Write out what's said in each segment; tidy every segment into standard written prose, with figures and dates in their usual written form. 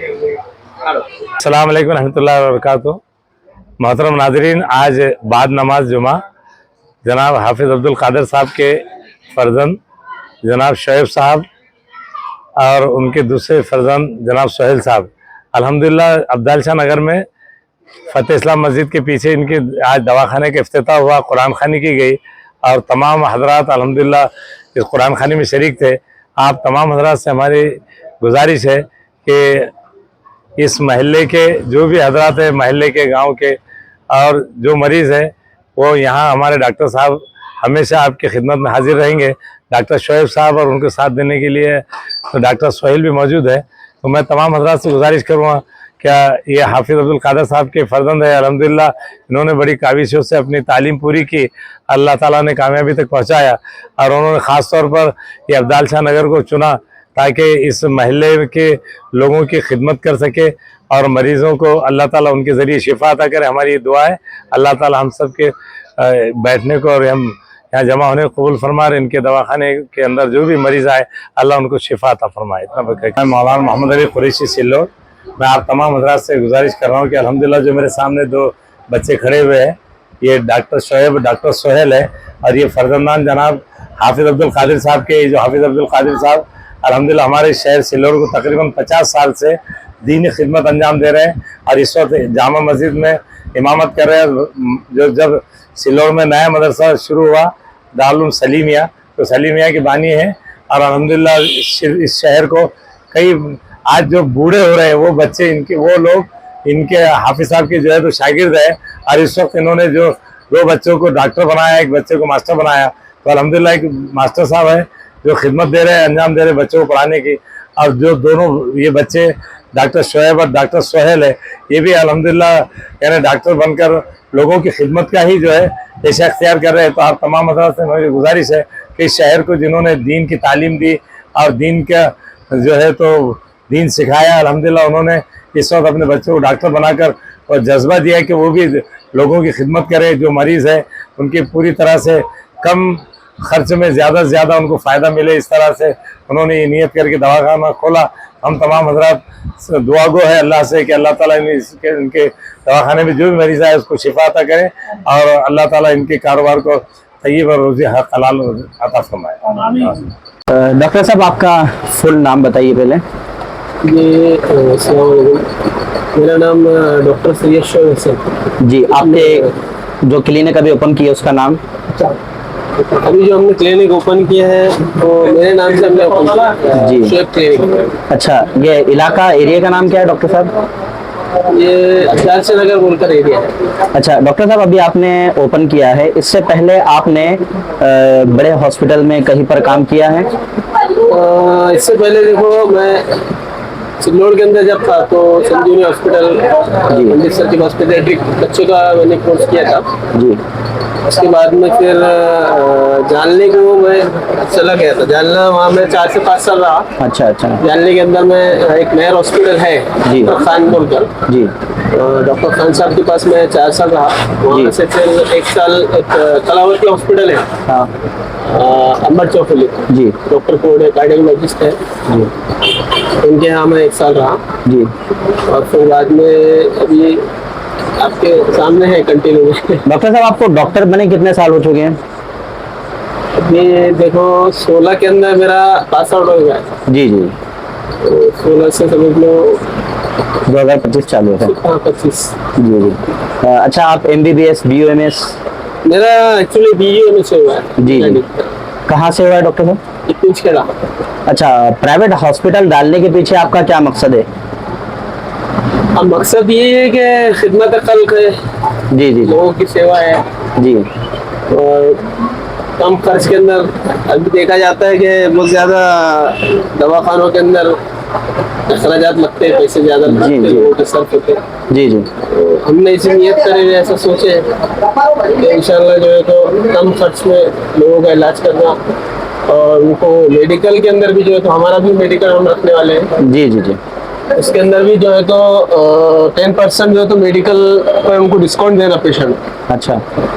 अस्सलाम वालेकुम रहमतुल्लाहि व बरकातुहू। मोहतरम नाज़रीन, आज बाद नमाज जुमा जनाब हाफिज़ अब्दुल कादिर साहब के फर्जंद जनाब शोएब साहब और उनके दूसरे फर्जंद जनाब सोहेल साहब अल्हम्दुलिल्लाह अब्दाल शाह नगर में फ़तेह इस्लाम मस्जिद के पीछे इनके आज दवाखाने का इफ्तिताह हुआ, कुरान खानी की गई और तमाम हजरात अल्हम्दुलिल्लाह इस कुरान खानी में शरीक थे। आप तमाम हजरात से हमारी गुजारिश है कि इस महल्ले के जो भी हजरात है, महल्ले के, गांव के और जो मरीज़ है वो यहाँ हमारे डॉक्टर साहब हमेशा आपकी खिदमत में हाजिर रहेंगे। डॉक्टर शोएब साहब और उनके साथ देने के लिए तो डॉक्टर सोहेल भी मौजूद है। तो मैं तमाम हजरात से गुजारिश करूँगा, क्या ये हाफिज़ अब्दुल कादिर साहब के फर्जंद है। अल्हम्दुलिल्लाह इन्होंने बड़ी काविशों से अपनी तालीम पूरी की, अल्लाह ताला ने कामयाबी तक पहुँचाया और उन्होंने ख़ास तौर पर ये अब्दाल शाह नगर को चुना ताकि इस महल्ले के लोगों की खिदमत कर सके और मरीज़ों को अल्लाह ताला उनके ज़रिए शिफा अता करे। हमारी ये दुआ है अल्लाह ताला हम सब के बैठने को और हम यहाँ जमा होने को कबूल फरमाए। इनके दवाखाने के अंदर जो भी मरीज़ आए अल्लाह उनको शिफा अता फरमाए। इतना मैं मौलाना मोहम्मद अली कुरैशी सिल्लोड। मैं आप तमाम हज़रात से गुजारिश कर रहा हूँ कि अल्हम्दुलिल्लाह जो मेरे सामने दो बच्चे खड़े हुए हैं ये डॉक्टर शोएब, डॉक्टर सोहेल है और ये फर्जंदान जनाब हाफिज़ अब्दुल कादिर साहब के। जो हाफिज़ अब्दुल कादिर साहब अल्हम्दुलिल्लाह हमारे शहर सिल्लोड को तकरीबन 50 साल से दीनी खिदमत अंजाम दे रहे हैं और इस वक्त जामा मस्जिद में इमामत कर रहे हैं। जो जब सिल्लोड में नया मदरसा शुरू हुआ दारुल सलीमिया, तो सलीमिया के बानी हैं और अल्हम्दुलिल्लाह इस शहर को कई आज जो बूढ़े हो रहे हैं वो बच्चे इनके वो लोग इनके हाफिज़ साहब के जो है तो शागिर्द है और इस वक्त इन्होंने जो दो बच्चों को डॉक्टर बनाया, एक बच्चे को मास्टर बनाया। तो अल्हम्दुलिल्लाह एक मास्टर साहब है जो खिदमत दे रहे हैं, अंजाम दे रहे हैं बच्चों को पढ़ाने की। और जो दोनों ये बच्चे डॉक्टर शोएब और डॉक्टर सोहेल है ये भी अल्हम्दुलिल्लाह यानी डॉक्टर बनकर लोगों की खिदमत का ही जो है पेशा अख्तियार कर रहे हैं। तो आप तमाम हज़रात से मेरी गुजारिश है कि इस शहर को जिन्होंने दीन की तालीम दी और दीन का जो है तो दीन सिखाया, अल्हम्दुलिल्लाह उन्होंने इस वक्त अपने बच्चों को डॉक्टर बनाकर और जज्बा दिया कि वो भी लोगों की खिदमत करें। जो मरीज़ है उनकी पूरी तरह से कम खर्च में ज़्यादा से ज़्यादा उनको फ़ायदा मिले, इस तरह से उन्होंने ये नियत करके दवाखाना खोला। हम तमाम हजरात दुआ गो है अल्लाह से कि अल्लाह ताला इनके दवाखाने में जो भी मरीज़ आए उसको शिफा अता करे और अल्लाह ताला इनके कारोबार को तय्यब और रोज़ी हलाल अता फरमाए। डॉक्टर साहब आपका फुल नाम बताइए पहले। ये मेरा नाम डॉक्टर सैयद शोएब हुसैन जी। आपने जो क्लिनिक अभी ओपन किया उसका नाम? अभी जो हमने क्लिनिक ओपन किया है तो मेरे नाम से हमने ओपन किया जी शोएब क्लिनिक। अच्छा, ये इलाका एरिया का नाम क्या है डॉक्टर साहब? ये अब्दाल शाह नगर बोलकर एरिया है। अच्छा डॉक्टर साहब, अभी आपने ओपन किया है, इससे पहले आपने बड़े हॉस्पिटल में कहीं पर काम किया है? इससे पहले देखो मैं सिल्लोड के अंदर जब था तो संजीवनी हॉस्पिटल अमृतसर के हॉस्पिटल बच्चों का मैंने कोर्स किया था जी। उसके बाद में फिर जानने को मैं चला गया था, जानना वहाँ मैं 4 से 5 साल रहा। अच्छा अच्छा। जानने के अंदर में एक नया हॉस्पिटल है जी खान बोलकर जी, डॉक्टर खान साहब के पास मैं 4 साल रहा। वहाँ से फिर 1 साल कलावती हॉस्पिटल है हाँ अंबर चौफली जी, डॉक्टर कोड कार्डियोलॉजिस्ट है जी उनके यहाँ मैं 1 साल रहा जी। और फिर बाद में अभी आपके सामने है कंटिन्यू। डॉक्टर साहब आपको डॉक्टर बने कितने साल हो चुके हैं? अभी देखो 16 के अंदर मेरा पास आउट हो गया है जी जी, तो 16 से समझ लो 2025 चालू है। 25 जी जी। अच्छा, आप MBBS BUMS? मेरा एक्चुअली BUMS से हुआ है जी जी। कहाँ से हुआ है डॉक्टर साहब? खेड़ा। अच्छा, प्राइवेट हॉस्पिटल डालने के पीछे आपका क्या मकसद है? अब मकसद ये है कि खिदमत खल्क है जी जी लोगों की सेवा है जी। और कम खर्च के अंदर अभी देखा जाता है कि बहुत ज़्यादा दवाखानों के अंदर अखराजात लगते हैं, पैसे ज़्यादा लगते हैं, लोगों के सर्फ होते हैं। जी जी। तो हमने इसी नियत करे ऐसा सोचे कि इंशाल्लाह जो है तो कम खर्च में लोगों का इलाज करना और उनको मेडिकल के अंदर भी जो है तो हमारा भी मेडिकल हम रखने वाले हैं जी जी जी। उसके अंदर भी जो है तो 10% जो है तो मेडिकल पर उनको डिस्काउंट देना पेशेंट अच्छा।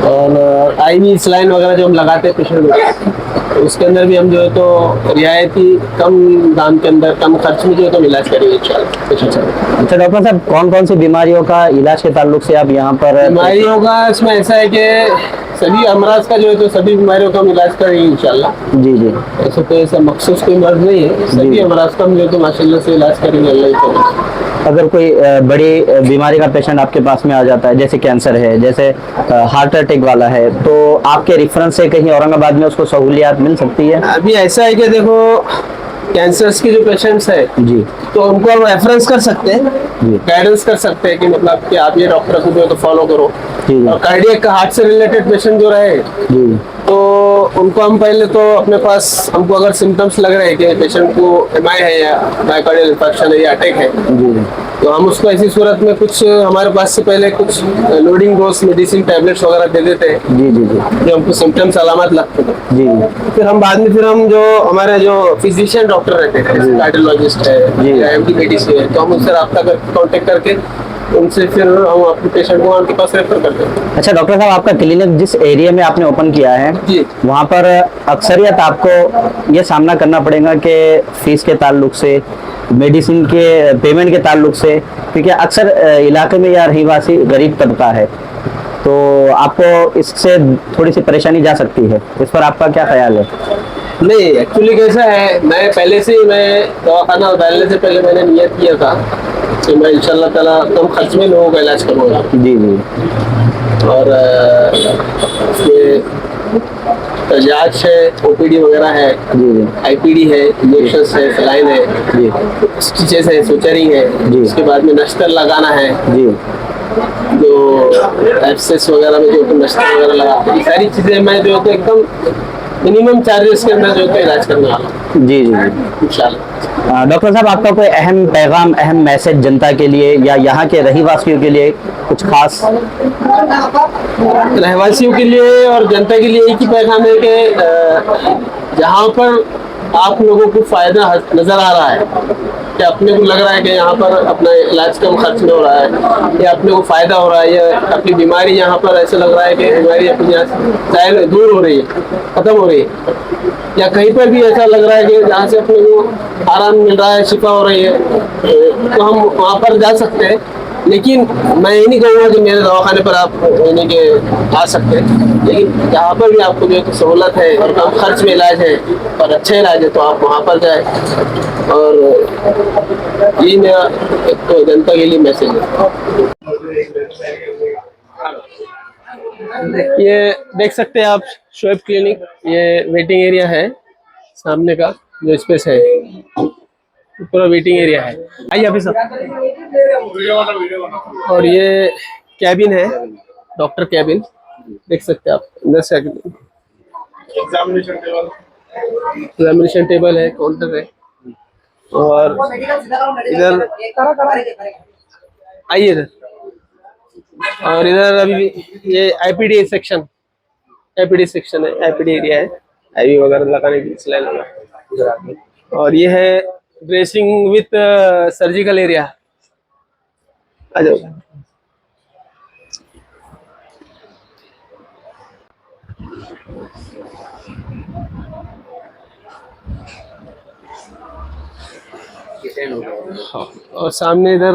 और IV सलाइन वगैरह जो हम लगाते हैं पेशेंट में, उसके अंदर भी हम जो है तो रियायती कम दाम के अंदर कम खर्च में जो है तो इलाज करेंगे इंशाल्लाह। अच्छा डॉक्टर साहब, कौन कौन सी बीमारियों का इलाज के ताल्लुक से आप यहाँ पर? बीमारियों का इसमें ऐसा है कि सभी अमराज का जो है तो सभी बीमारियों का हम इलाज करेंगे इंशाल्लाह। जी जी ऐसे तो ऐसा मखसूस कोई मर्ज नहीं है, सभी अमराज का हम जो है तो माशाल्लाह से इलाज करेंगे अल्लाह की तरफ से। अगर कोई बड़ी बीमारी का पेशेंट आपके पास में आ जाता है, जैसे कैंसर है, जैसे हार्ट अटैक वाला है, तो आपके रेफरेंस से कहीं औरंगाबाद में उसको सहूलियात मिल सकती है? अभी ऐसा है कि देखो कैंसर्स के जो पेशेंट्स है जी तो उनको हम रेफरेंस कर सकते हैं, जी गाइडेंस कर सकते हैं कि मतलब कि आप ये डॉक्टर को जो है तो फॉलो करो। जी और कार्डियक का हार्ट से रिलेटेड पेशेंट जो रहे जी तो उनको हम पहले तो अपने पास, हमको अगर सिम्टम्स लग रहे हैं कि पेशेंट को MI है या मायोकार्डियल इंफार्क्शन है या अटैक है, जी तो हम उसको ऐसी सूरत में कुछ हमारे पास से पहले कुछ लोडिंग डोज मेडिसिन टैबलेट्स वगैरह दे देते हैं जी जी जी जो हमको सिम्टम्स अलामत लगते हैं। जी फिर हम बाद में फिर हम जो हमारे जो फिजिशियन डॉक्टर रहते हैं, कार्डियोलॉजिस्ट है जी। या MD मेडिसिन है, तो हम उनसे रब्ता कर कांटेक्ट करके उनसे फिर हम अपने पेशेंट को उनके पास रेफर करते हैं। अच्छा डॉक्टर साहब, आपका क्लिनिक जिस एरिया में आपने ओपन किया है, जी। वहाँ पर अक्सरियत आपको ये सामना करना पड़ेगा कि फीस के ताल्लुक से, मेडिसिन के पेमेंट के ताल्लुक से, क्योंकि अक्सर इलाके में यह रहीवासी गरीब तबका है, तो आपको इससे थोड़ी सी परेशानी जा सकती है। इस पर आपका क्या ख्याल है? नहीं, एक्चुअली कैसा है, मैं पहले से ही मैं दवाखाना डालने से पहले मैंने नियत किया था कि मैं इंशाल्लाह ताला कम खर्च में लोगों का इलाज करूँगा। जी जी और इसमें जांच है, OPD वगैरह है, जी जी IPD है, इंजेक्शन है, सलाइन है, जी स्टिचेस है, सुचरिंग है, जी। उसके बाद में नश्तर लगाना है, जी जो एब्सेस वगैरह में जो नश्तर वगैरह लगाते हैं, ये सारी चीजें मैं जो है तो एकदम मिनिमम चार्जेस के अंदर जो है तो इलाज करने वाला हूँ जी जी इंशाल्लाह। डॉक्टर साहब, आपका कोई अहम पैगाम, अहम मैसेज जनता के लिए या यहाँ के रहीवासियों के लिए कुछ खास? रहवासियों के लिए और जनता के लिए एक ही पैगाम है कि जहाँ पर आप लोगों को फायदा नजर आ रहा है, कि अपने को लग रहा है कि यहाँ पर अपना इलाज कम खर्च में हो रहा है या अपने को फायदा हो रहा है, या अपनी बीमारी यहाँ पर ऐसे लग रहा है कि बीमारी अपनी यहाँ से दूर हो रही है, खत्म हो रही है, या कहीं पर भी ऐसा लग रहा है कि जहाँ से अपने को आराम मिल रहा है, शिफा हो रही है, तो हम वहाँ पर जा सकते हैं। लेकिन मैं ये नहीं कहूँगा कि मेरे दवाखाने पर आप यानी कि आ सकते हैं, लेकिन जहाँ पर भी आपको जो है तो सहूलत है और कम खर्च में इलाज है और अच्छा इलाज है तो आप वहाँ पर जाए। और ये मेरा एक तो जनता के लिए मैसेज है। ये देख सकते हैं आप शोएब क्लिनिक, ये वेटिंग एरिया है सामने का जो स्पेस है, पूरा वेटिंग एरिया है। आइए अभी सर। और ये कैबिन है, डॉक्टर कैबिन, देख सकते हैं आप अंदर से। एग्जामिनेशन टेबल है, काउंटर है, और इधर आइए इधर। और इधर अभी ये IPD सेक्शन है, IPD एरिया है, IV वगैरह लगाने की सिलाई लगा। और ये है ड्रेसिंग विथ सर्जिकल एरिया। आ जाओ। और सामने इधर